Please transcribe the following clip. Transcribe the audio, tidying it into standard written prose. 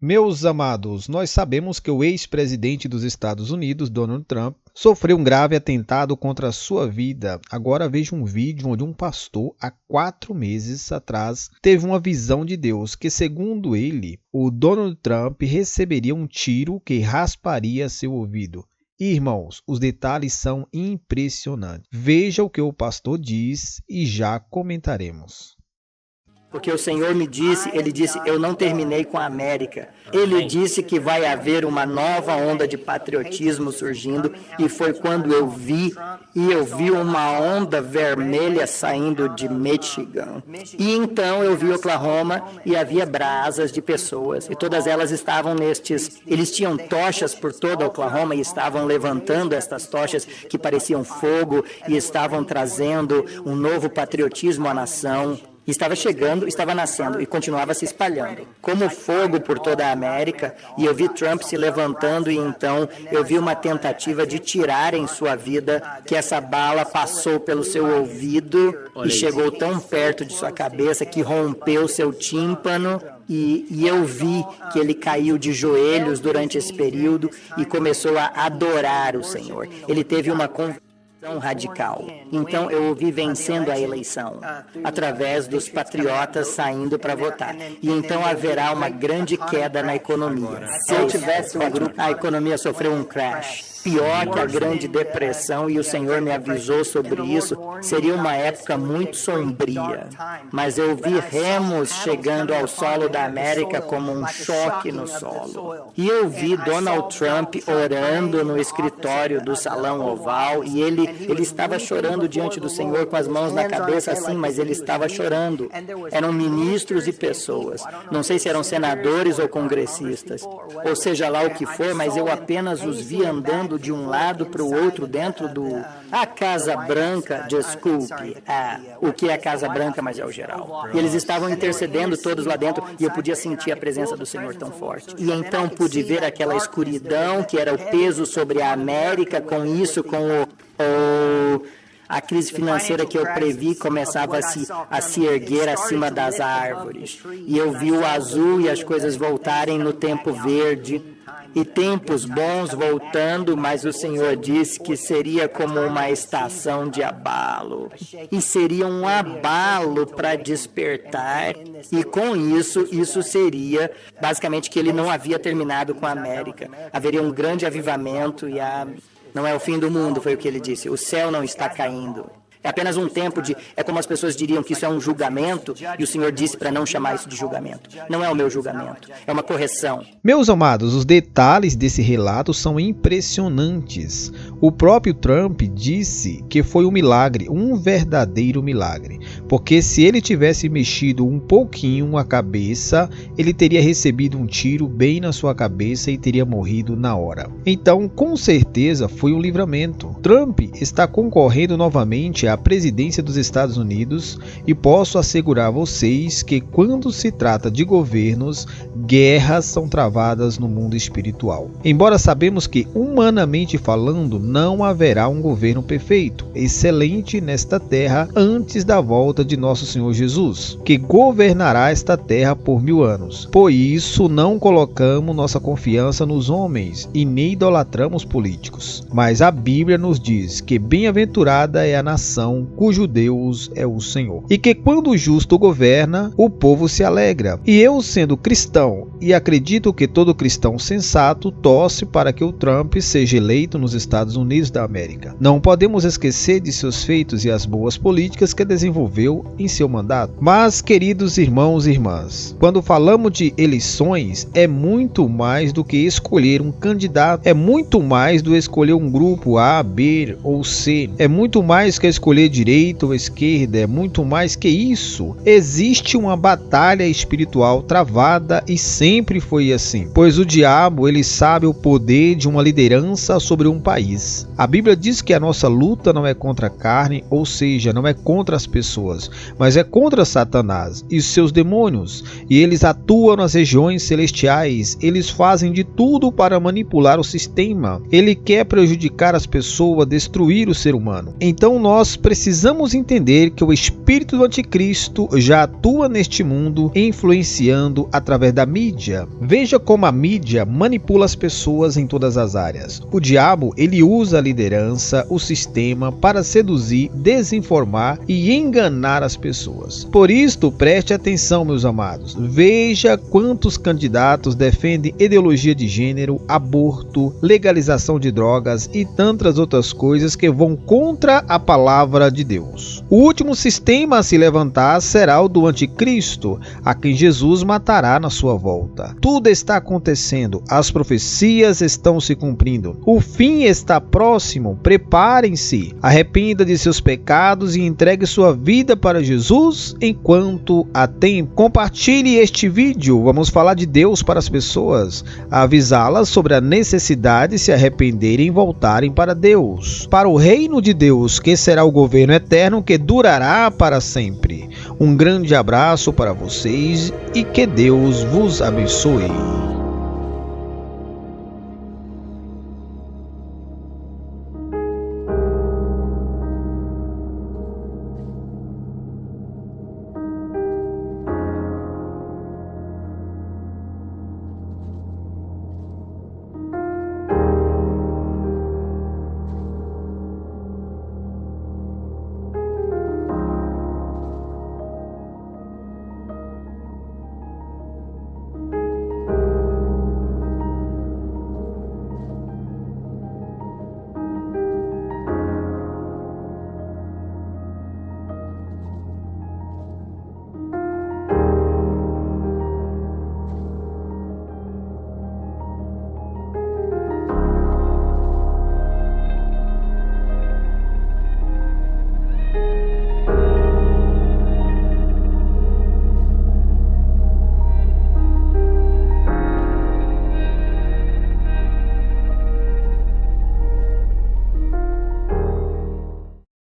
Meus amados, nós sabemos que o ex-presidente dos Estados Unidos, Donald Trump, sofreu um grave atentado contra a sua vida. Agora veja um vídeo onde um pastor, há 4 meses atrás, teve uma visão de Deus que, segundo ele, o Donald Trump receberia um tiro que rasparia seu ouvido. Irmãos, os detalhes são impressionantes. Veja o que o pastor diz e já comentaremos. Porque o Senhor me disse, Ele disse, eu não terminei com a América. Ele disse que vai haver uma nova onda de patriotismo surgindo, e foi quando eu vi uma onda vermelha saindo de Michigan. E então eu vi Oklahoma e havia brasas de pessoas, e todas elas estavam eles tinham tochas por toda Oklahoma e estavam levantando estas tochas que pareciam fogo e estavam trazendo um novo patriotismo à nação. Estava chegando, estava nascendo e continuava se espalhando, como fogo por toda a América, e eu vi Trump se levantando, e então eu vi uma tentativa de tirar em sua vida, que essa bala passou pelo seu ouvido e chegou tão perto de sua cabeça que rompeu seu tímpano, e eu vi que ele caiu de joelhos durante esse período e começou a adorar o Senhor. Ele teve uma conversão radical. Então eu o vi vencendo a eleição através dos patriotas saindo para votar. E então haverá uma grande queda na economia. Se eu tivesse um grupo, a economia sofreu um crash. Pior que a Grande Depressão, e o Senhor me avisou sobre isso, seria uma época muito sombria. Mas eu vi remos chegando ao solo da América como um choque no solo. E eu vi Donald Trump orando no escritório do Salão Oval, e ele estava chorando diante do Senhor com as mãos na cabeça assim, mas ele estava chorando. Eram ministros e pessoas. Não sei se eram senadores ou congressistas, ou seja lá o que for, mas eu apenas os vi andando de um lado para o outro dentro a Casa Branca, desculpe, o que é a Casa Branca, mas é o geral. E eles estavam intercedendo todos lá dentro, e eu podia sentir a presença do Senhor tão forte. E então pude ver aquela escuridão que era o peso sobre a América, com isso, com a crise financeira que eu previ começava a se erguer acima das árvores. E eu vi o azul e as coisas voltarem no tempo verde. E tempos bons voltando, mas o Senhor disse que seria como uma estação de abalo. E seria um abalo para despertar. E com isso seria basicamente que ele não havia terminado com a América. Haveria um grande avivamento e não é o fim do mundo, foi o que ele disse. O céu não está caindo. É apenas um tempo é como as pessoas diriam que isso é um julgamento, e o Senhor disse para não chamar isso de julgamento. Não é o meu julgamento, é uma correção. Meus amados, os detalhes desse relato são impressionantes. O próprio Trump disse que foi um milagre, um verdadeiro milagre, porque se ele tivesse mexido um pouquinho a cabeça, ele teria recebido um tiro bem na sua cabeça e teria morrido na hora. Então, com certeza, foi um livramento. Trump está concorrendo novamente à presidência dos Estados Unidos, e posso assegurar a vocês que quando se trata de governos, guerras são travadas no mundo espiritual. Embora sabemos que, humanamente falando, não haverá um governo perfeito, excelente nesta terra antes da volta de nosso Senhor Jesus, que governará esta terra por 1000 anos. Por isso não colocamos nossa confiança nos homens e nem idolatramos políticos. Mas a Bíblia nos diz que bem-aventurada é a nação cujo Deus é o Senhor, e que quando o justo governa, o povo se alegra. E eu, sendo cristão, e acredito que todo cristão sensato torce para que o Trump seja eleito nos Estados Unidos da América. Não podemos esquecer de seus feitos e as boas políticas que desenvolveu em seu mandato. Mas, queridos irmãos e irmãs, quando falamos de eleições, é muito mais do que escolher um candidato, é muito mais do que escolher um grupo A, B ou C, é muito mais que escolher direita ou esquerda, é muito mais que isso. Existe uma batalha espiritual travada e sempre foi assim, pois o diabo ele sabe o poder de uma liderança sobre um país. A Bíblia diz que a nossa luta não é contra a carne, ou seja, não é contra as pessoas, mas é contra Satanás e os seus demônios, e eles atuam nas regiões celestiais, eles fazem de tudo para manipular o sistema. Ele quer prejudicar as pessoas, destruir o ser humano. Então nós precisamos entender que o espírito do anticristo já atua neste mundo, influenciando através da mídia. Veja como a mídia manipula as pessoas em todas as áreas. O diabo, ele usa a liderança, o sistema, para seduzir, desinformar e enganar as pessoas. Por isto, preste atenção, meus amados. Veja quantos candidatos defendem ideologia de gênero, aborto, legalização de drogas e tantas outras coisas que vão contra a palavra de Deus. O último sistema a se levantar será o do anticristo, a quem Jesus matará na sua volta. Tudo está acontecendo, as profecias estão se cumprindo, o fim está próximo. Preparem-se, arrependa de seus pecados e entregue sua vida para Jesus enquanto há tempo. Compartilhe este vídeo, vamos falar de Deus para as pessoas, avisá-las sobre a necessidade de se arrependerem e voltarem para Deus, para o reino de Deus, que será o governo eterno que durará para sempre. Um grande abraço para vocês e que Deus vos abençoe.